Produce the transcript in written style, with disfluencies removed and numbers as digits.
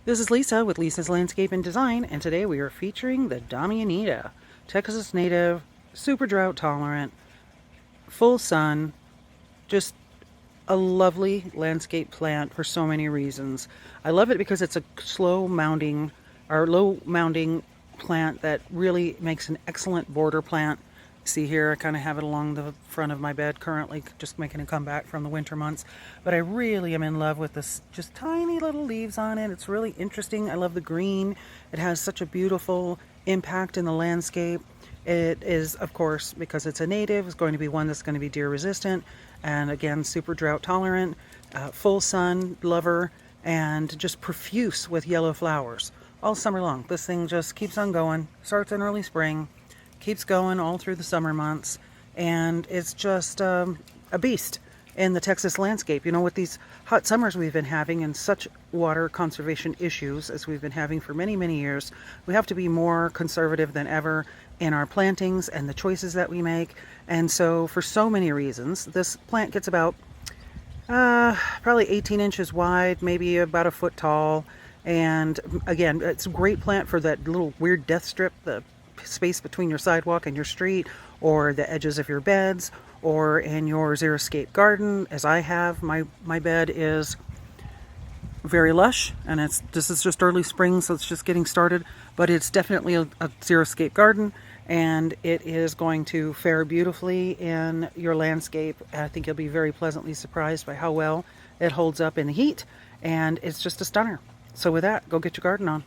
This is Lisa with Lisa's Landscape and Design, and today we are featuring the Damianita, Texas native, super drought tolerant, full sun, just a lovely landscape plant for so many reasons. I love it because it's a slow mounding or low mounding plant that really makes an excellent border plant. See here, I kind of have it along the front of my bed currently, just making a comeback from the winter months. But I really am in love with this just tiny little leaves on it. It's really interesting. I love the green. It has such a beautiful impact in the landscape. It is, of course, because it's a native, is going to be one that's going to be deer resistant, and again, super drought tolerant, full sun lover, and just profuse with yellow flowers all summer long. This thing just keeps on going, starts in early spring, keeps going all through the summer months, and it's just a beast in the Texas landscape. You know, with these hot summers we've been having and such water conservation issues as we've been having for many, many years, we have to be more conservative than ever in our plantings and the choices that we make. And so for so many reasons, this plant gets about probably 18 inches wide, maybe about a foot tall. And again, it's a great plant for that little weird death strip, the space between your sidewalk and your street, or the edges of your beds, or in your xeriscape garden, as I have. My bed is very lush, and this is just early spring, so it's just getting started, but it's definitely a xeriscape garden, and it is going to fare beautifully in your landscape. I think you'll be very pleasantly surprised by how well it holds up in the heat, and it's just a stunner. So with that, go get your garden on.